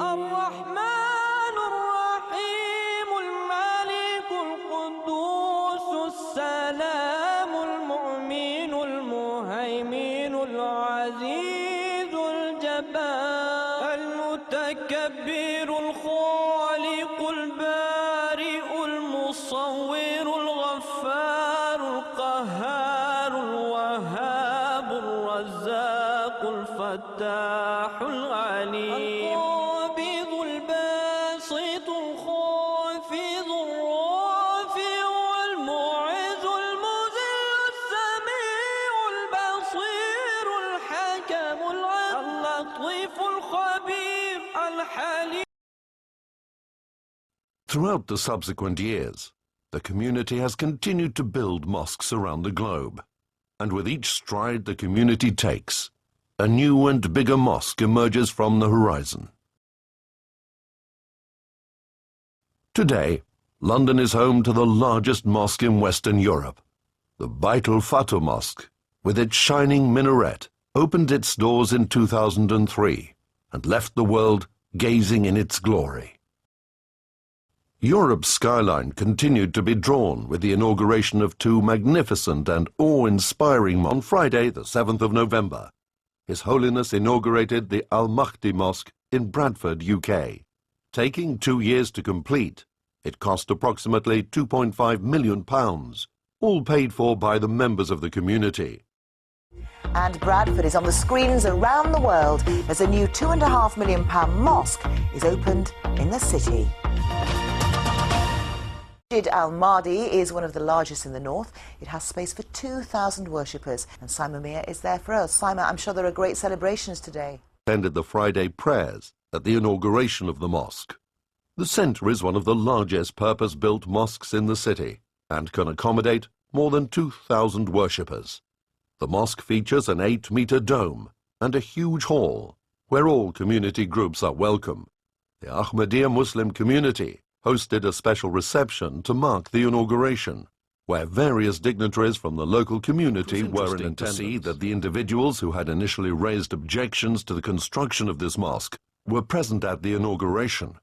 الرحمن الرحيم الملك القدوس السلام المؤمن المهيمن العزيز الجبار المتكبر الخالق البارئ المصور الغفار القهار الوهاب الرزاق الفتاح العليم Throughout the subsequent years, the community has continued to build mosques around the globe, and with each stride the community takes, a new and bigger mosque emerges from the horizon. Today, London is home to the largest mosque in Western Europe. The Beit al-Fatah Mosque, with its shining minaret, opened its doors in 2003 and left the world gazing in its glory. Europe's skyline continued to be drawn with the inauguration of two magnificent and awe-inspiring mosques. On Friday, the 7th of November, His Holiness inaugurated the Al-Mahdi Mosque in Bradford, UK. Taking 2 years to complete, it cost approximately £2.5 million, all paid for by the members of the community. And Bradford is on the screens around the world as a new £2.5 million mosque is opened in the city. Masjid Al-Mahdi is one of the largest in the north. It has space for 2,000 worshippers. And Simon Meir is there for us. Simon, I'm sure there are great celebrations today. Attended the Friday prayers at the inauguration of the mosque. The centre is one of the largest purpose-built mosques in the city and can accommodate more than 2,000 worshippers. The mosque features an 8-metre dome and a huge hall where all community groups are welcome. The Ahmadiyya Muslim community hosted a special reception to mark the inauguration, where various dignitaries from the local community were in attendance. To see that the individuals who had initially raised objections to the construction of this mosque were present at the inauguration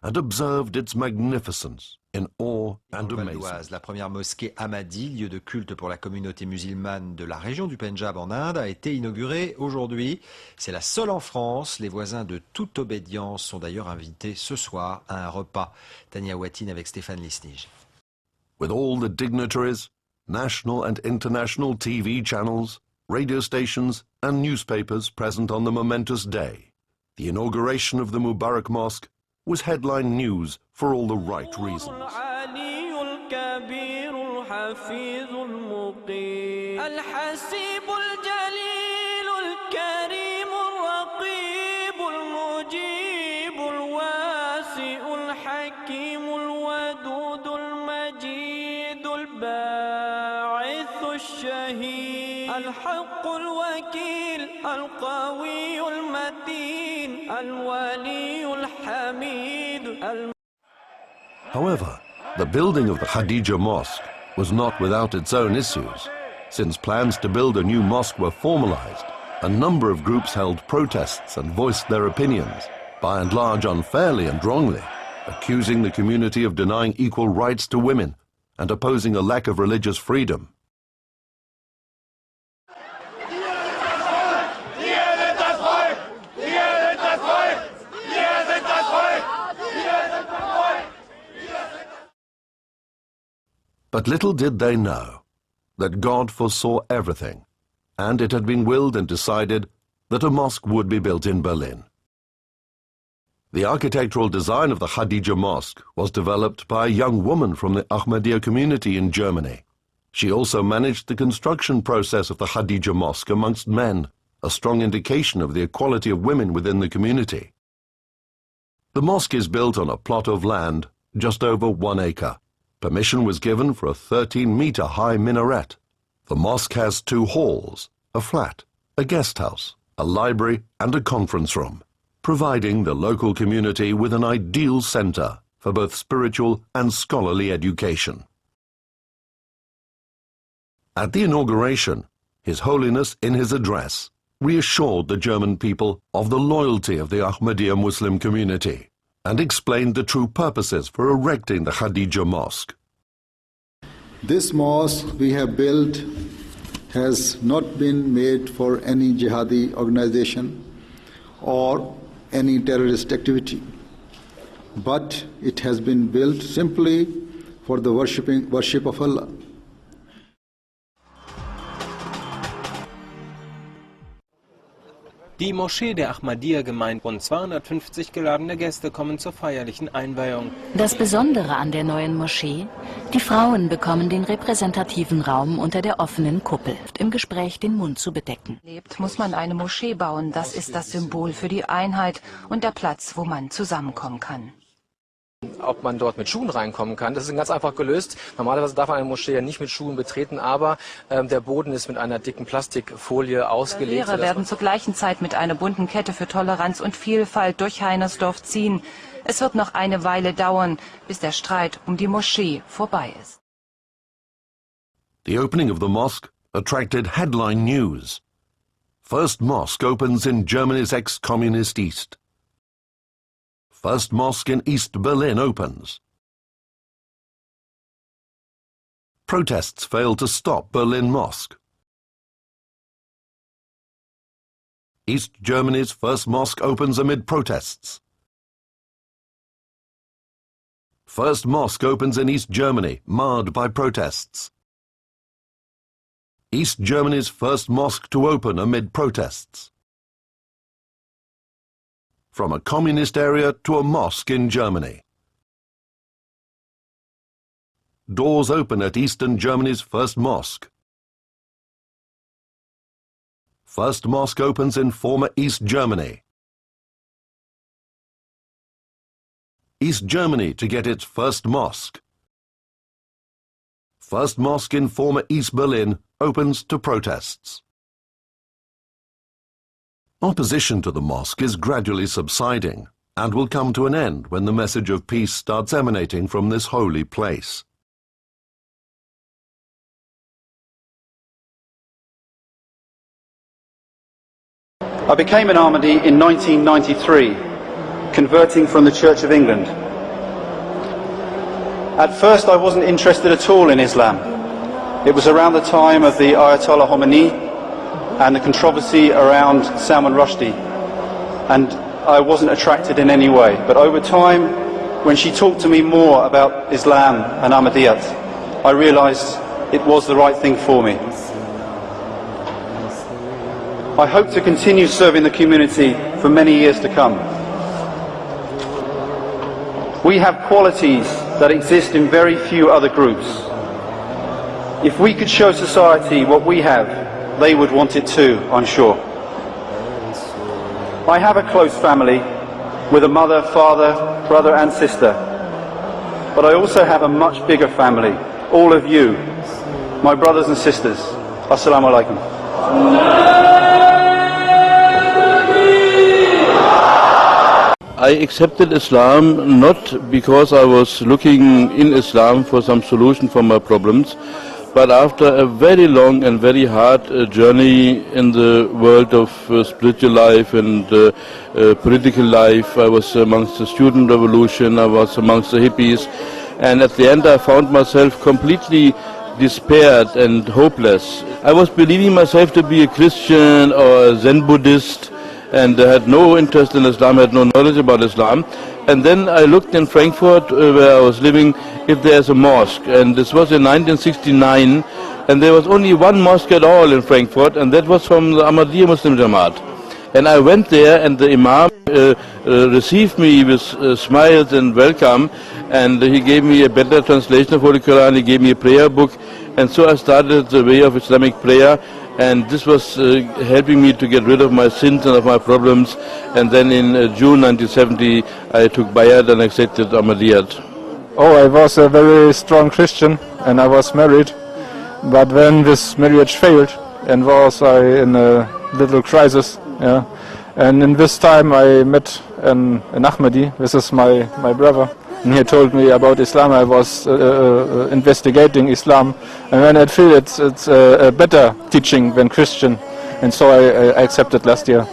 and observed its magnificence in awe and amazement. La première mosquée Ahmadi, lieu de culte pour la communauté musulmane de la région du Pendjab en Inde, a été inaugurée aujourd'hui. C'est la seule en France. Les voisins de toute obédience sont d'ailleurs invités ce soir à un repas. Tania Watine avec Stéphane Lisnige. With all the dignitaries, national and international TV channels, radio stations and newspapers present on the momentous day, the inauguration of the Mubarak Mosque was headline news for all the right reasons. الحق الوكيل القوي المتين الولي الحميد. However, the building of the Khadija Mosque was not without its own issues. Since plans to build a new mosque were formalized, a number of groups held protests and voiced their opinions, by and large unfairly and wrongly, accusing the community of denying equal rights to women and opposing a lack of religious freedom. But little did they know that God foresaw everything, and it had been willed and decided that a mosque would be built in Berlin. The architectural design of the Khadija Mosque was developed by a young woman from the Ahmadiyya community in Germany. She also managed the construction process of the Khadija Mosque amongst men, a strong indication of the equality of women within the community. The mosque is built on a plot of land just over 1 acre. Permission was given for a 13-metre high minaret. The mosque has 2 halls, a flat, a guest house, a library and a conference room, providing the local community with an ideal centre for both spiritual and scholarly education. At the inauguration, His Holiness in his address reassured the German people of the loyalty of the Ahmadiyya Muslim community and explained the true purposes for erecting the Khadija Mosque. This mosque we have built has not been made for any jihadi organization or any terrorist activity, but it has been built simply for the worship of Allah. Die Moschee der Ahmadiyya-Gemeinde, rund 250 geladene Gäste kommen zur feierlichen Einweihung. Das Besondere an der neuen Moschee: die Frauen bekommen den repräsentativen Raum unter der offenen Kuppel, im Gespräch den Mund zu bedecken. Muss man eine Moschee bauen, das ist das Symbol für die Einheit und der Platz, wo man zusammenkommen kann. Ob man dort mit Schuhen reinkommen kann, das ist ganz einfach gelöst. Normalerweise darf man eine Moschee ja nicht mit Schuhen betreten, aber der Boden ist mit einer dicken Plastikfolie ausgelegt. Lehrer werden zur gleichen Zeit mit einer bunten Kette für Toleranz und Vielfalt durch Heinersdorf ziehen. Es wird noch eine Weile dauern, bis der Streit um die Moschee vorbei ist. The opening of the mosque attracted headline news. First mosque opens in Germany's ex-communist East. First mosque in East Berlin opens. Protests failed to stop Berlin Mosque. East Germany's first mosque opens amid protests. First mosque opens in East Germany, marred by protests. East Germany's first mosque to open amid protests. From a communist area to a mosque in Germany. Doors open at Eastern Germany's first mosque. First mosque opens in former East Germany. East Germany to get its first mosque. First mosque in former East Berlin opens to protests. Opposition to the mosque is gradually subsiding and will come to an end when the message of peace starts emanating from this holy place. I became an Ahmadi in 1993, converting from the Church of England. At first I wasn't interested at all in Islam. It was around the time of the Ayatollah Khomeini and the controversy around Salman Rushdie, and I wasn't attracted in any way. But over time, when she talked to me more about Islam and Ahmadiyyat, I realized it was the right thing for me. I hope to continue serving the community for many years to come. We have qualities that exist in very few other groups. If we could show society what we have, they would want it too, I'm sure. I have a close family with a mother, father, brother and sister. But I also have a much bigger family, all of you, my brothers and sisters. Assalamu alaikum. I accepted Islam not because I was looking in Islam for some solution for my problems, but after a very long and very hard journey in the world of spiritual life and political life. I was amongst the student revolution, I was amongst the hippies, and at the end I found myself completely despaired and hopeless. I was believing myself to be a Christian or a Zen Buddhist, and I had no interest in Islam, I had no knowledge about Islam. And then I looked in Frankfurt, where I was living, if there's a mosque. And this was in 1969, and there was only one mosque at all in Frankfurt, and that was from the Ahmadiyya Muslim Jamaat. And I went there, and the Imam received me with smiles and welcome, and he gave me a better translation of Holy Quran, he gave me a prayer book, and so I started the way of Islamic prayer. And this was helping me to get rid of my sins and of my problems. And then in June 1970, I took Bayat and accepted Ahmadiyyat. Oh, I was a very strong Christian and I was married. But when this marriage failed and was I in a little crisis, yeah. And in this time I met an Ahmadi, this is my brother. And he told me about Islam. I was investigating Islam, and when I feel it's a better teaching than Christian, and so I accepted last year.